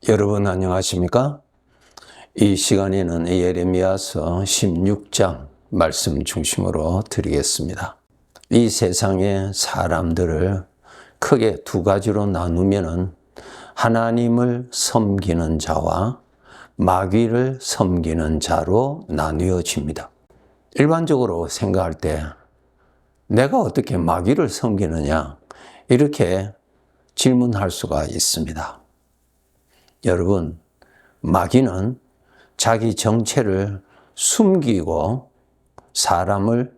여러분 안녕하십니까? 이 시간에는 예레미야서 16장 말씀 중심으로 드리겠습니다. 이 세상의 사람들을 크게 두 가지로 나누면은 하나님을 섬기는 자와 마귀를 섬기는 자로 나뉘어집니다. 일반적으로 생각할 때 내가 어떻게 마귀를 섬기느냐 이렇게 질문할 수가 있습니다. 여러분, 마귀는 자기 정체를 숨기고 사람을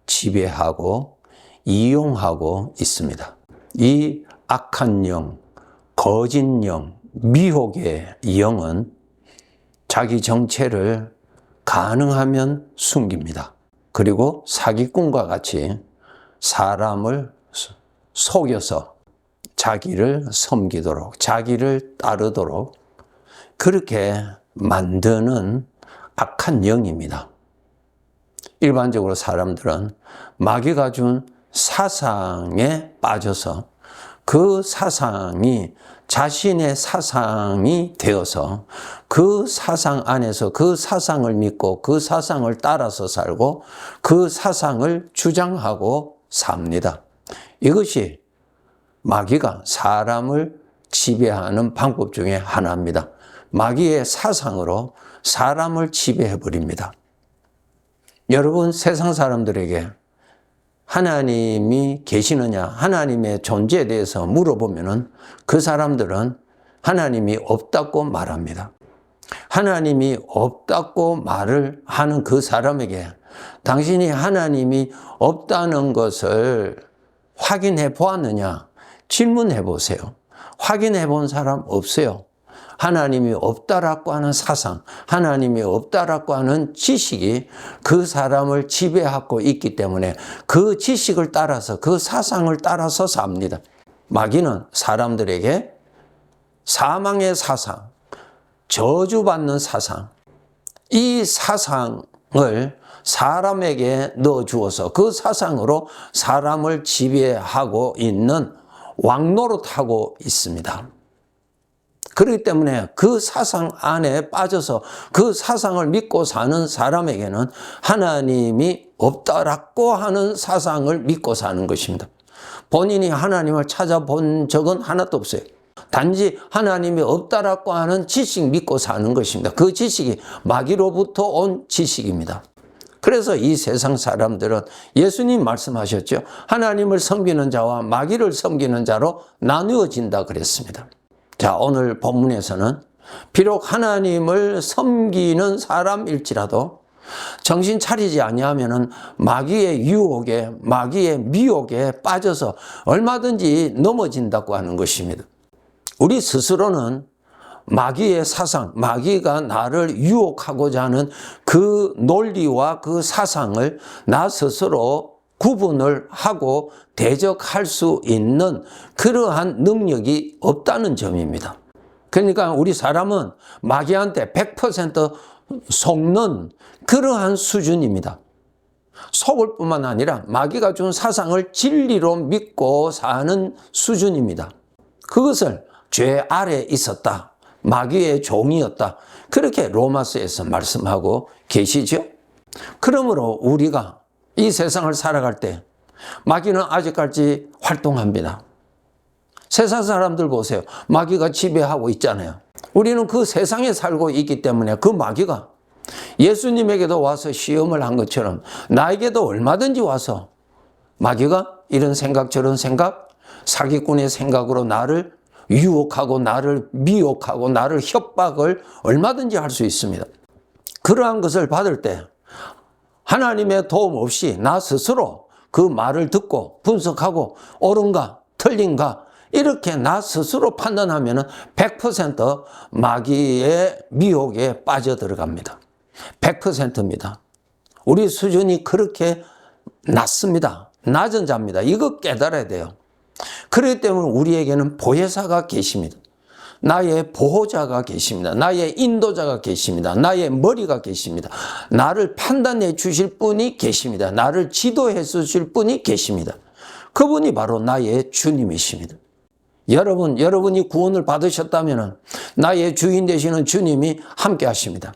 지배하고 이용하고 있습니다. 이 악한 영, 거짓 영, 미혹의 영은 자기 정체를 가능하면 숨깁니다. 그리고 사기꾼과 같이 사람을 속여서 자기를 섬기도록, 자기를 따르도록 그렇게 만드는 악한 영입니다. 일반적으로 사람들은 마귀가 준 사상에 빠져서 그 사상이 자신의 사상이 되어서 그 사상 안에서 그 사상을 믿고 그 사상을 따라서 살고 그 사상을 주장하고 삽니다. 이것이 마귀가 사람을 지배하는 방법 중에 하나입니다. 마귀의 사상으로 사람을 지배해버립니다. 여러분, 세상 사람들에게 하나님이 계시느냐, 하나님의 존재에 대해서 물어보면은 그 사람들은 하나님이 없다고 말합니다. 하나님이 없다고 말을 하는 그 사람에게 당신이 하나님이 없다는 것을 확인해 보았느냐? 질문해 보세요. 확인해 본 사람 없어요. 하나님이 없다라고 하는 사상, 하나님이 없다라고 하는 지식이 그 사람을 지배하고 있기 때문에 그 지식을 따라서 그 사상을 따라서 삽니다. 마귀는 사람들에게 사망의 사상, 저주받는 사상, 이 사상을 사람에게 넣어주어서 그 사상으로 사람을 지배하고 있는 왕노릇하고 있습니다. 그렇기 때문에 그 사상 안에 빠져서 그 사상을 믿고 사는 사람에게는 하나님이 없다라고 하는 사상을 믿고 사는 것입니다. 본인이 하나님을 찾아본 적은 하나도 없어요. 단지 하나님이 없다라고 하는 지식 믿고 사는 것입니다. 그 지식이 마귀로부터 온 지식입니다. 그래서 이 세상 사람들은 예수님 말씀하셨죠. 하나님을 섬기는 자와 마귀를 섬기는 자로 나누어진다 그랬습니다. 자, 오늘 본문에서는 비록 하나님을 섬기는 사람일지라도 정신 차리지 아니하면은 마귀의 유혹에, 마귀의 미혹에 빠져서 얼마든지 넘어진다고 하는 것입니다. 우리 스스로는 마귀의 사상, 마귀가 나를 유혹하고자 하는 그 논리와 그 사상을 나 스스로 구분을 하고 대적할 수 있는 그러한 능력이 없다는 점입니다. 그러니까 우리 사람은 마귀한테 100% 속는 그러한 수준입니다. 속을 뿐만 아니라 마귀가 준 사상을 진리로 믿고 사는 수준입니다. 그것을 죄 아래에 있었다. 마귀의 종이었다. 그렇게 로마서에서 말씀하고 계시죠. 그러므로 우리가 이 세상을 살아갈 때 마귀는 아직까지 활동합니다. 세상 사람들 보세요. 마귀가 지배하고 있잖아요. 우리는 그 세상에 살고 있기 때문에 그 마귀가 예수님에게도 와서 시험을 한 것처럼 나에게도 얼마든지 와서 마귀가 이런 생각 저런 생각, 사기꾼의 생각으로 나를 유혹하고 나를 미혹하고 나를 협박을 얼마든지 할 수 있습니다. 그러한 것을 받을 때 하나님의 도움 없이 나 스스로 그 말을 듣고 분석하고 옳은가 틀린가 이렇게 나 스스로 판단하면 100% 마귀의 미혹에 빠져들어갑니다. 100%입니다. 우리 수준이 그렇게 낮습니다. 낮은 자입니다. 이거 깨달아야 돼요. 그렇기 때문에 우리에게는 보혜사가 계십니다. 나의 보호자가 계십니다. 나의 인도자가 계십니다. 나의 머리가 계십니다. 나를 판단해 주실 분이 계십니다. 나를 지도해 주실 분이 계십니다. 그분이 바로 나의 주님이십니다. 여러분이 구원을 받으셨다면 나의 주인 되시는 주님이 함께 하십니다.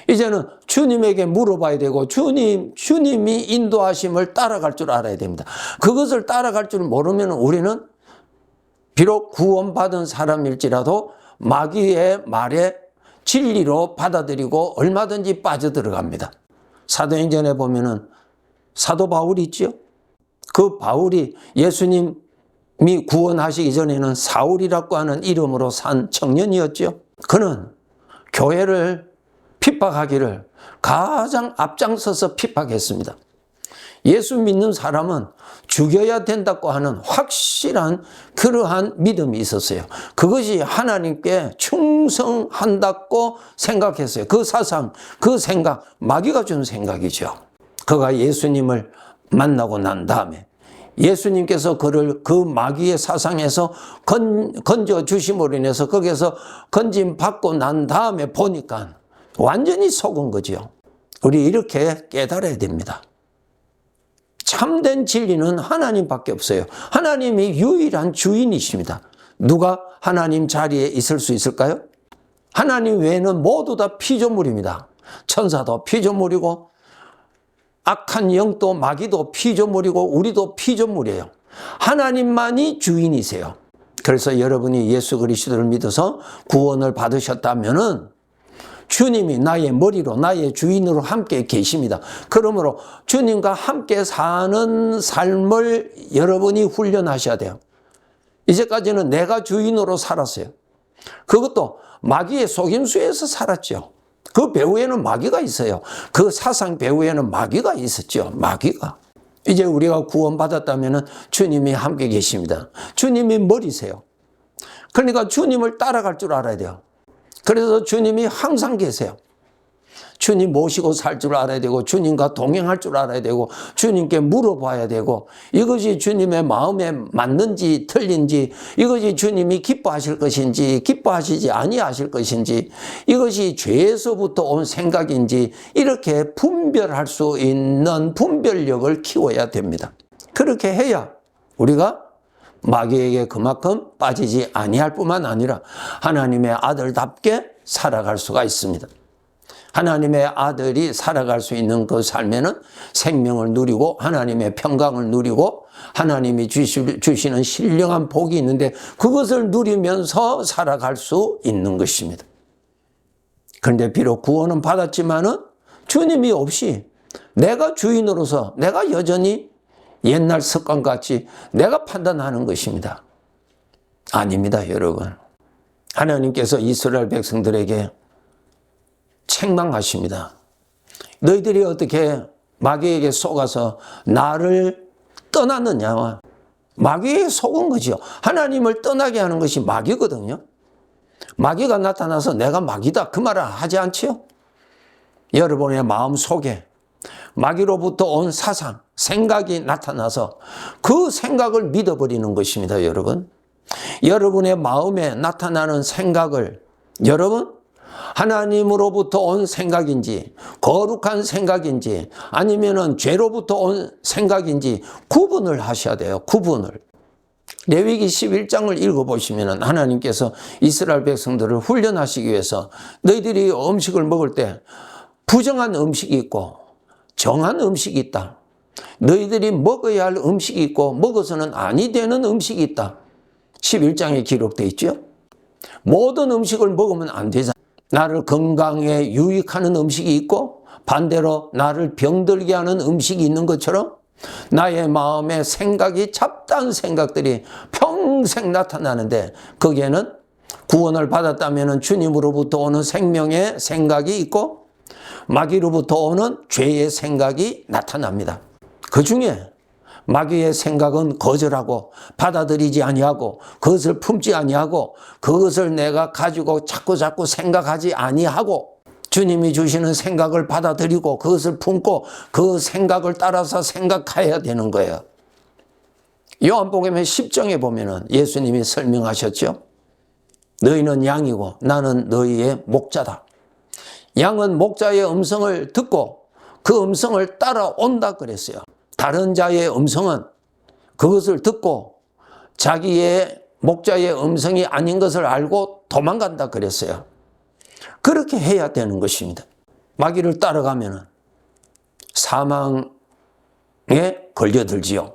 이제는 주님에게 물어봐야 되고 주님이 인도하심을 따라갈 줄 알아야 됩니다. 그것을 따라갈 줄 모르면 우리는 비록 구원받은 사람일지라도 마귀의 말에 진리로 받아들이고 얼마든지 빠져들어갑니다. 사도행전에 보면은 사도 바울이 있죠. 그 바울이 예수님이 구원하시기 전에는 사울이라고 하는 이름으로 산 청년이었죠. 그는 교회를 핍박하기를 가장 앞장서서 핍박했습니다. 예수 믿는 사람은 죽여야 된다고 하는 확실한 그러한 믿음이 있었어요. 그것이 하나님께 충성한다고 생각했어요. 그 사상, 그 생각, 마귀가 준 생각이죠. 그가 예수님을 만나고 난 다음에 예수님께서 그를 그 마귀의 사상에서 건져 주심으로 인해서 거기에서 건짐 받고 난 다음에 보니까 완전히 속은 거죠. 우리 이렇게 깨달아야 됩니다. 참된 진리는 하나님밖에 없어요. 하나님이 유일한 주인이십니다. 누가 하나님 자리에 있을 수 있을까요? 하나님 외에는 모두 다 피조물입니다. 천사도 피조물이고 악한 영도 마귀도 피조물이고 우리도 피조물이에요. 하나님만이 주인이세요. 그래서 여러분이 예수 그리스도를 믿어서 구원을 받으셨다면은 주님이 나의 머리로 나의 주인으로 함께 계십니다. 그러므로 주님과 함께 사는 삶을 여러분이 훈련하셔야 돼요. 이제까지는 내가 주인으로 살았어요. 그것도 마귀의 속임수에서 살았죠. 그 배후에는 마귀가 있어요. 그 사상 배후에는 마귀가 있었죠. 마귀가. 이제 우리가 구원받았다면 주님이 함께 계십니다. 주님이 머리세요. 그러니까 주님을 따라갈 줄 알아야 돼요. 그래서 주님이 항상 계세요. 주님 모시고 살 줄 알아야 되고 주님과 동행할 줄 알아야 되고 주님께 물어봐야 되고 이것이 주님의 마음에 맞는지 틀린지 이것이 주님이 기뻐하실 것인지 기뻐하시지 아니하실 것인지 이것이 죄에서부터 온 생각인지 이렇게 분별할 수 있는 분별력을 키워야 됩니다. 그렇게 해야 우리가 마귀에게 그만큼 빠지지 아니할 뿐만 아니라 하나님의 아들답게 살아갈 수가 있습니다. 하나님의 아들이 살아갈 수 있는 그 삶에는 생명을 누리고 하나님의 평강을 누리고 하나님이 주시는 신령한 복이 있는데 그것을 누리면서 살아갈 수 있는 것입니다. 그런데 비록 구원은 받았지만은 주님이 없이 내가 주인으로서 내가 여전히 옛날 습관같이 내가 판단하는 것입니다. 아닙니다, 여러분. 하나님께서 이스라엘 백성들에게 책망하십니다. 너희들이 어떻게 마귀에게 속아서 나를 떠났느냐. 마귀에 속은 거죠. 하나님을 떠나게 하는 것이 마귀거든요. 마귀가 나타나서 내가 마귀다 그 말을 하지 않지요. 여러분의 마음 속에 마귀로부터 온 사상, 생각이 나타나서 그 생각을 믿어버리는 것입니다, 여러분. 여러분의 마음에 나타나는 생각을 여러분 하나님으로부터 온 생각인지 거룩한 생각인지 아니면은 죄로부터 온 생각인지 구분을 하셔야 돼요. 구분을. 레위기 11장을 읽어보시면 하나님께서 이스라엘 백성들을 훈련하시기 위해서 너희들이 음식을 먹을 때 부정한 음식이 있고 정한 음식이 있다. 너희들이 먹어야 할 음식이 있고 먹어서는 아니 되는 음식이 있다. 11장에 기록되어 있죠. 모든 음식을 먹으면 안 되잖아. 나를 건강에 유익하는 음식이 있고 반대로 나를 병들게 하는 음식이 있는 것처럼 나의 마음에 생각이 잡다한 생각들이 평생 나타나는데 거기에는 구원을 받았다면 주님으로부터 오는 생명의 생각이 있고 마귀로부터 오는 죄의 생각이 나타납니다. 그 중에 마귀의 생각은 거절하고 받아들이지 아니하고 그것을 품지 아니하고 그것을 내가 가지고 자꾸 생각하지 아니하고 주님이 주시는 생각을 받아들이고 그것을 품고 그 생각을 따라서 생각해야 되는 거예요. 요한복음의 10장에 보면은 예수님이 설명하셨죠. 너희는 양이고 나는 너희의 목자다. 양은 목자의 음성을 듣고 그 음성을 따라온다 그랬어요. 다른 자의 음성은 그것을 듣고 자기의 목자의 음성이 아닌 것을 알고 도망간다 그랬어요. 그렇게 해야 되는 것입니다. 마귀를 따라가면 사망에 걸려들지요.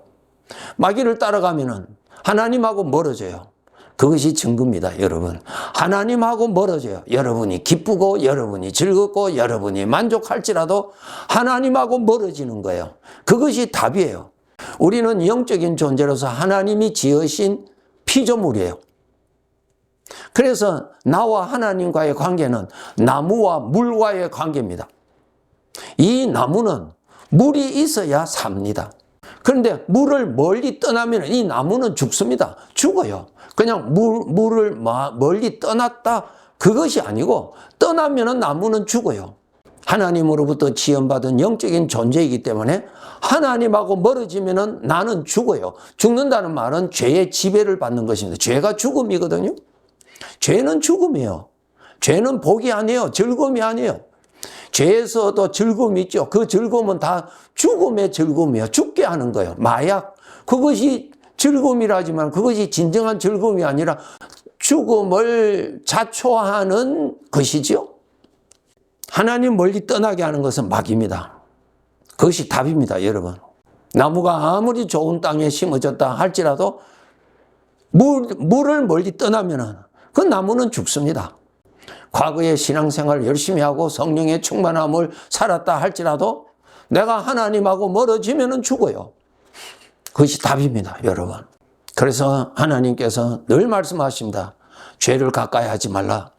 마귀를 따라가면 하나님하고 멀어져요. 그것이 증거입니다, 여러분. 하나님하고 멀어져요. 여러분이 기쁘고 여러분이 즐겁고 여러분이 만족할지라도 하나님하고 멀어지는 거예요. 그것이 답이에요. 우리는 영적인 존재로서 하나님이 지으신 피조물이에요. 그래서 나와 하나님과의 관계는 나무와 물과의 관계입니다. 이 나무는 물이 있어야 삽니다. 그런데 물을 멀리 떠나면 이 나무는 죽습니다. 죽어요. 그냥 물을 멀리 떠났다 그것이 아니고 떠나면 나무는 죽어요. 하나님으로부터 지원받은 영적인 존재이기 때문에 하나님하고 멀어지면 나는 죽어요. 죽는다는 말은 죄의 지배를 받는 것입니다. 죄가 죽음이거든요. 죄는 죽음이에요. 죄는 복이 아니에요. 즐거움이 아니에요. 죄에서도 즐거움이 있죠. 그 즐거움은 다 죽음의 즐거움이에요. 죽게 하는 거예요. 마약. 그것이 즐거움이라 하지만 그것이 진정한 즐거움이 아니라 죽음을 자초하는 것이지요. 하나님 멀리 떠나게 하는 것은 마귀입니다. 그것이 답입니다, 여러분. 나무가 아무리 좋은 땅에 심어졌다 할지라도 물을 멀리 떠나면 그 나무는 죽습니다. 과거의 신앙생활을 열심히 하고 성령의 충만함을 살았다 할지라도 내가 하나님하고 멀어지면 죽어요. 그것이 답입니다, 여러분. 그래서 하나님께서 늘 말씀하십니다. 죄를 가까이 하지 말라.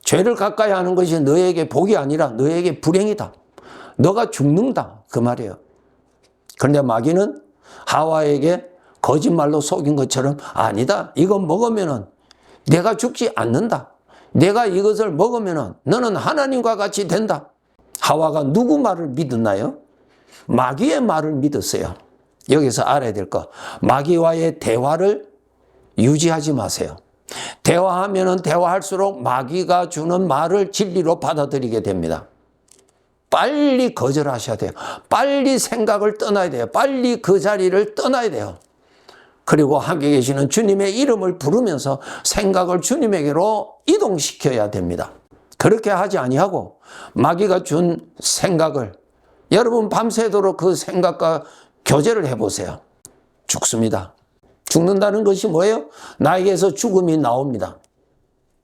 죄를 가까이 하는 것이 너에게 복이 아니라 너에게 불행이다. 너가 죽는다. 그 말이에요. 그런데 마귀는 하와에게 거짓말로 속인 것처럼 아니다. 이거 먹으면 내가 죽지 않는다. 내가 이것을 먹으면 너는 하나님과 같이 된다. 하와가 누구 말을 믿었나요? 마귀의 말을 믿었어요. 여기서 알아야 될 거. 마귀와의 대화를 유지하지 마세요. 대화하면 대화할수록 마귀가 주는 말을 진리로 받아들이게 됩니다. 빨리 거절하셔야 돼요. 빨리 생각을 떠나야 돼요. 빨리 그 자리를 떠나야 돼요. 그리고 함께 계시는 주님의 이름을 부르면서 생각을 주님에게로 이동시켜야 됩니다. 그렇게 하지 아니하고 마귀가 준 생각을 여러분 밤새도록 그 생각과 교제를 해보세요. 죽습니다. 죽는다는 것이 뭐예요? 나에게서 죽음이 나옵니다.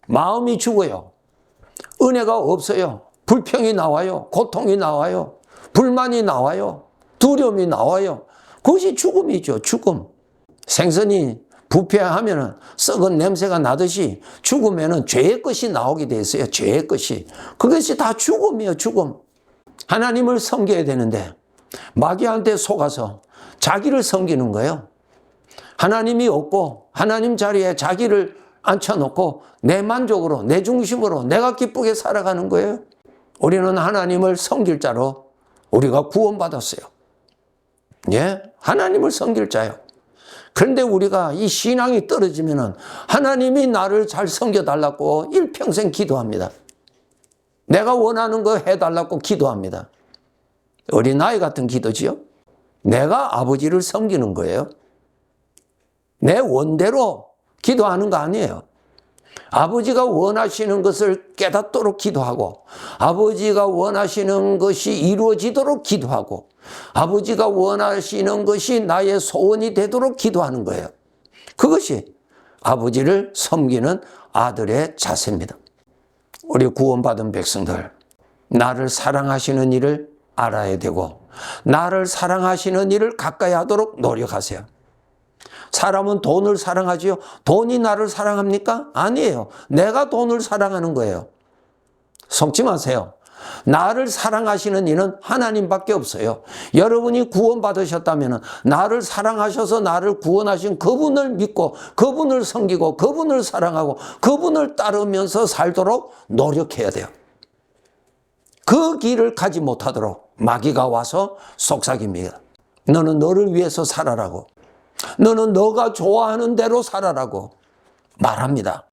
마음이 죽어요. 은혜가 없어요. 불평이 나와요. 고통이 나와요. 불만이 나와요. 두려움이 나와요. 그것이 죽음이죠. 죽음. 생선이 부패하면 썩은 냄새가 나듯이 죽으면 죄의 것이 나오게 돼 있어요. 죄의 것이. 그것이 다 죽음이에요. 죽음. 하나님을 섬겨야 되는데 마귀한테 속아서 자기를 섬기는 거예요. 하나님이 없고 하나님 자리에 자기를 앉혀놓고 내 만족으로 내 중심으로 내가 기쁘게 살아가는 거예요. 우리는 하나님을 섬길 자로 우리가 구원받았어요. 예, 하나님을 섬길 자요. 그런데 우리가 이 신앙이 떨어지면 하나님이 나를 잘 섬겨달라고 일평생 기도합니다. 내가 원하는 거 해달라고 기도합니다. 어린아이 같은 기도지요. 내가 아버지를 섬기는 거예요. 내 원대로 기도하는 거 아니에요. 아버지가 원하시는 것을 깨닫도록 기도하고 아버지가 원하시는 것이 이루어지도록 기도하고 아버지가 원하시는 것이 나의 소원이 되도록 기도하는 거예요. 그것이 아버지를 섬기는 아들의 자세입니다. 우리 구원받은 백성들, 나를 사랑하시는 일을 알아야 되고 나를 사랑하시는 일을 가까이 하도록 노력하세요. 사람은 돈을 사랑하지요. 돈이 나를 사랑합니까? 아니에요. 내가 돈을 사랑하는 거예요. 속지 마세요. 나를 사랑하시는 이는 하나님밖에 없어요. 여러분이 구원받으셨다면 나를 사랑하셔서 나를 구원하신 그분을 믿고 그분을 섬기고 그분을 사랑하고 그분을 따르면서 살도록 노력해야 돼요. 그 길을 가지 못하도록 마귀가 와서 속삭입니다. 너는 너를 위해서 살아라고. 너는 너가 좋아하는 대로 살아라고 말합니다.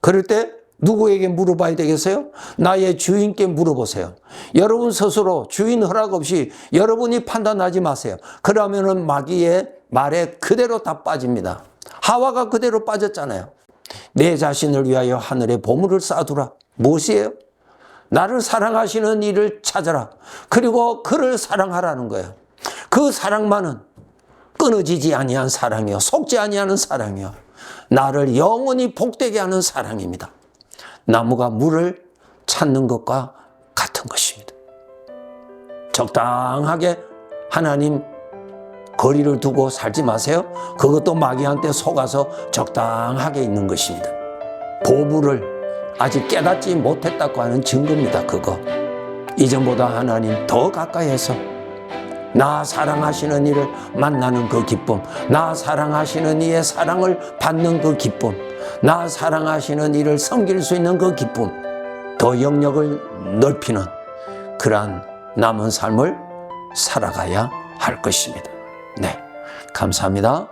그럴 때 누구에게 물어봐야 되겠어요? 나의 주인께 물어보세요. 여러분 스스로 주인 허락 없이 여러분이 판단하지 마세요. 그러면은 마귀의 말에 그대로 다 빠집니다. 하와가 그대로 빠졌잖아요. 내 자신을 위하여 하늘에 보물을 쌓아두라. 무엇이에요? 나를 사랑하시는 이를 찾아라. 그리고 그를 사랑하라는 거예요. 그 사랑만은 끊어지지 아니한 사랑이요, 속지 아니하는 사랑이요, 나를 영원히 복되게 하는 사랑입니다. 나무가 물을 찾는 것과 같은 것입니다. 적당하게 하나님 거리를 두고 살지 마세요. 그것도 마귀한테 속아서 적당하게 있는 것입니다. 보물을 아직 깨닫지 못했다고 하는 증거입니다. 그거 이전보다 하나님 더 가까이해서 나 사랑하시는 이를 만나는 그 기쁨, 나 사랑하시는 이의 사랑을 받는 그 기쁨, 나 사랑하시는 이를 섬길 수 있는 그 기쁨, 더 영역을 넓히는 그러한 남은 삶을 살아가야 할 것입니다. 네, 감사합니다.